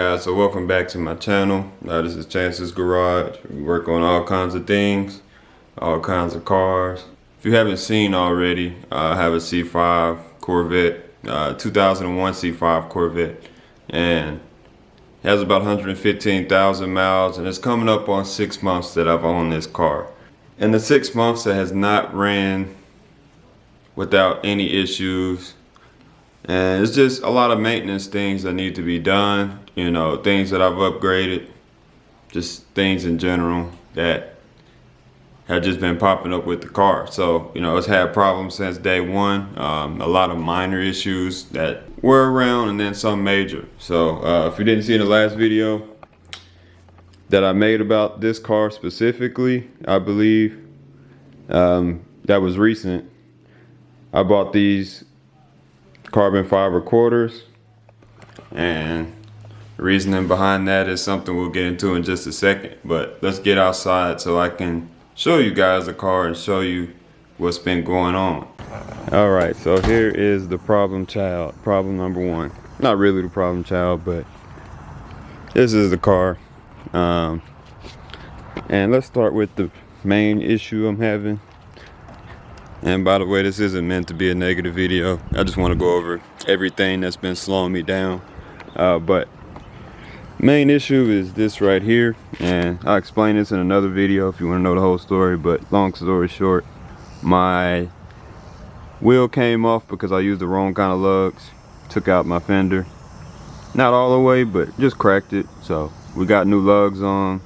guys, so welcome back to my channel. This is Chance's Garage. We work on all kinds of things, all kinds of cars. If you haven't seen already, I have a C5 Corvette, 2001 C5 Corvette, and it has about 115,000 miles, and it's coming up on 6 months that I've owned this car. In the 6 months, it has not ran without any issues. And it's just a lot of maintenance things that need to be done, you know, things that I've upgraded, just things in general that have just been popping up with the car. So, you know, it's had problems since day one, a lot of minor issues that were around and then some major. So if you didn't see the last video that I made about this car specifically, I believe that was recent. I bought these carbon fiber quarters, and the reasoning behind that is something we'll get into in just a second. But let's get outside so I can show you guys the car and show you what's been going on. All right, so here is the problem child, problem number one. Not really the problem child, but this is the car. And let's start with the main issue I'm having. And by the way, this isn't meant to be a negative video. I just want to go over everything that's been slowing me down. But main issue is this right here, and I'll explain this in another video if you want to know the whole story. But long story short, my wheel came off because I used the wrong kind of lugs. Took out my fender. Not all the way, but just cracked it. So we got new lugs on.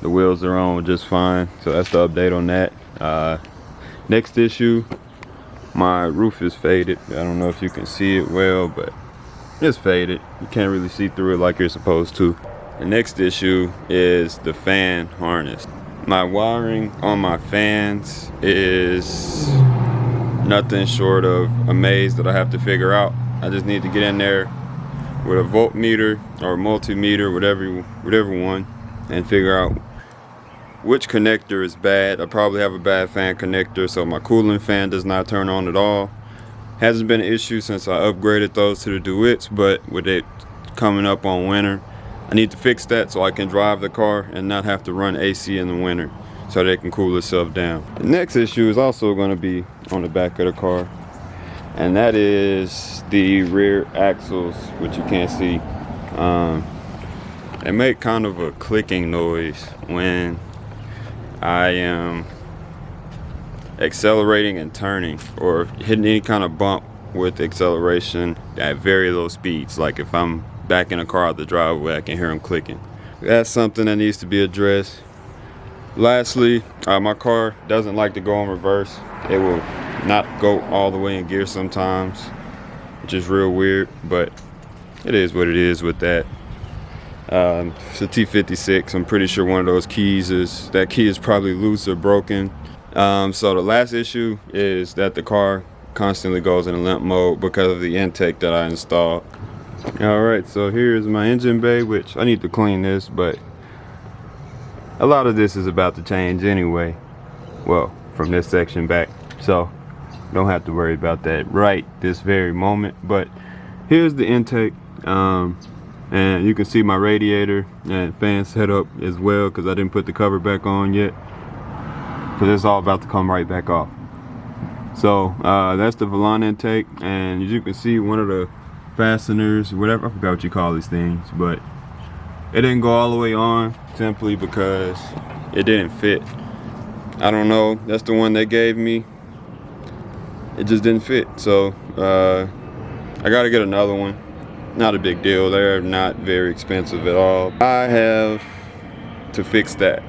The wheels are on just fine. So that's the update on that. Next issue, my roof is faded. I don't know if you can see it well, but it's faded. You can't really see through it like you're supposed to. The next issue is the fan harness. My wiring on my fans is nothing short of a maze that I have to figure out. I just need to get in there with a voltmeter or multimeter, whatever one, and figure out which connector is bad. I probably have a bad fan connector, so my cooling fan does not turn on at all. Hasn't been an issue since I upgraded those to the DeWitts, but with it coming up on winter, I need to fix that so I can drive the car and not have to run AC in the winter so they can cool itself down. The next issue is also going to be on the back of the car, and that is the rear axles, which you can't see. They make kind of a clicking noise when I am accelerating and turning, or hitting any kind of bump with acceleration at very low speeds. Like if I'm backing a car out the driveway, I can hear them clicking. That's something that needs to be addressed. Lastly, my car doesn't like to go in reverse. It will not go all the way in gear sometimes, which is real weird, but it is what it is with that. It's a T56. I'm pretty sure one of those keys is probably loose or broken. So the last issue is that the car constantly goes in limp mode because of the intake that I installed. All right, so here's my engine bay, which I need to clean this, but a lot of this is about to change anyway. Well, from this section back, so don't have to worry about that right this very moment. But here's the intake. And you can see my radiator and fan setup as well, because I didn't put the cover back on yet, because it's all about to come right back off. So that's the Velan intake, and as you can see, one of the fasteners, whatever, I forgot what you call these things, but it didn't go all the way on simply because it didn't fit. I don't know, that's the one they gave me. It just didn't fit, so I gotta get another one. Not a big deal. They're not very expensive at all. I have to fix that.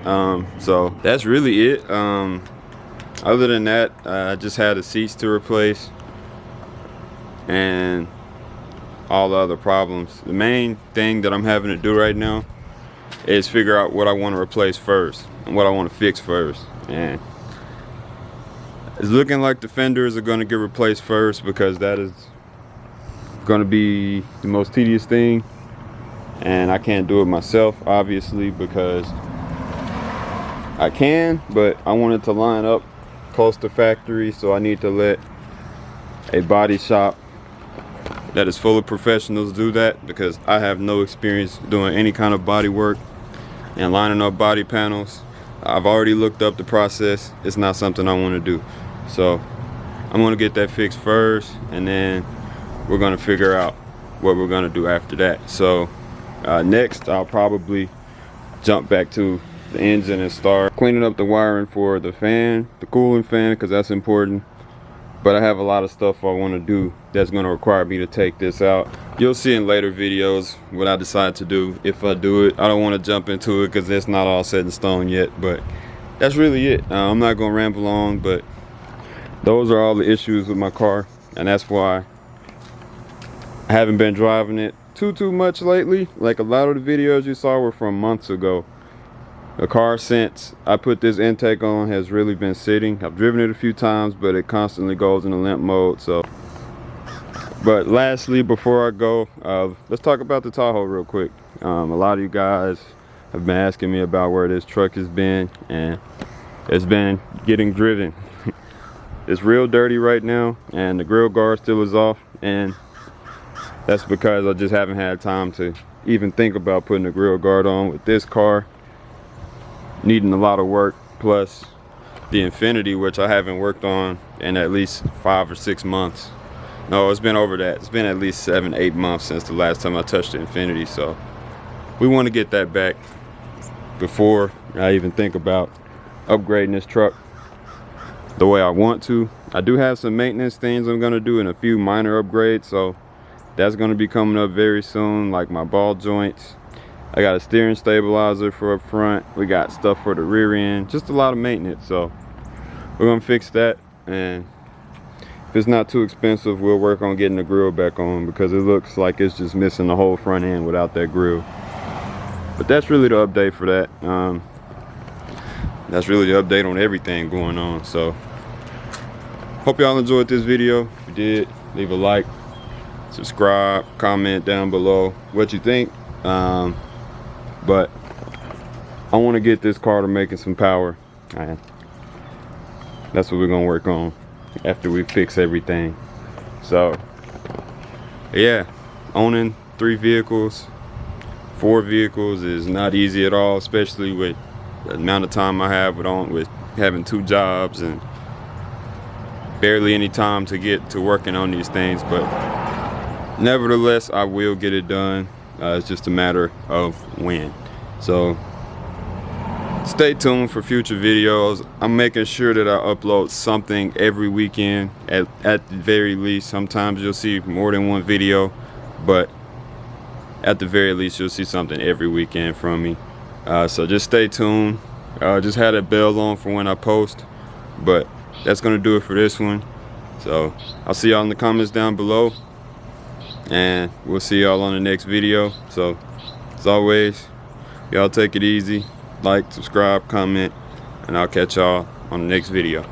So that's really it. Other than that, I just had the seats to replace and all the other problems. The main thing that I'm having to do right now is figure out what I want to replace first and what I want to fix first. And it's looking like the fenders are going to get replaced first, because that is going to be the most tedious thing, and I can't do it myself, obviously, because I can, but I want it to line up close to factory, so I need to let a body shop that is full of professionals do that, because I have no experience doing any kind of body work and lining up body panels. I've already looked up the process. It's not something I want to do. So I'm going to get that fixed first, and then we're going to figure out what we're going to do after that. So next I'll probably jump back to the engine and start cleaning up the wiring for the fan, the cooling fan, because that's important. But I have a lot of stuff I want to do that's going to require me to take this out. You'll see in later videos what I decide to do if I do it. I don't want to jump into it because it's not all set in stone yet, but that's really it. I'm not going to ramble on, but those are all the issues with my car, and that's why I haven't been driving it too much lately. Like, a lot of the videos you saw were from months ago. The car, since I put this intake on, has really been sitting. I've driven it a few times, but it constantly goes into limp mode. So, but lastly, before I go, let's talk about the Tahoe real quick. A lot of you guys have been asking me about where this truck has been, and it's been getting driven. It's real dirty right now, and the grill guard still is off, and that's because I just haven't had time to even think about putting the grill guard on with this car needing a lot of work, plus the Infiniti, which I haven't worked on in at least 5 or 6 months. No, it's been over that. It's been at least 7-8 months since the last time I touched the Infiniti, so we want to get that back before I even think about upgrading this truck the way I want to. I do have some maintenance things I'm going to do and a few minor upgrades, so that's going to be coming up very soon, like my ball joints. I got a steering stabilizer for up front. We got stuff for the rear end, just a lot of maintenance. So we're gonna fix that, and if it's not too expensive, we'll work on getting the grill back on, because it looks like it's just missing the whole front end without that grill. But that's really the update for that. That's really the update on everything going on. So hope y'all enjoyed this video. If you did, leave a like, subscribe, comment down below what you think. But I want to get this car to making some power, and that's what we're gonna work on after we fix everything. So yeah, owning 3 vehicles, 4 vehicles is not easy at all, especially with the amount of time I have with having 2 jobs and barely any time to get to working on these things. But nevertheless, I will get it done. It's just a matter of when. So stay tuned for future videos. I'm making sure that I upload something every weekend at the very least. Sometimes you'll see more than 1 video, but at the very least you'll see something every weekend from me. So just stay tuned. Just had a bell on for when I post, but that's gonna do it for this one. So I'll see y'all in the comments down below, and we'll see y'all on the next video. So as always, y'all take it easy, like, subscribe, comment, and I'll catch y'all on the next video.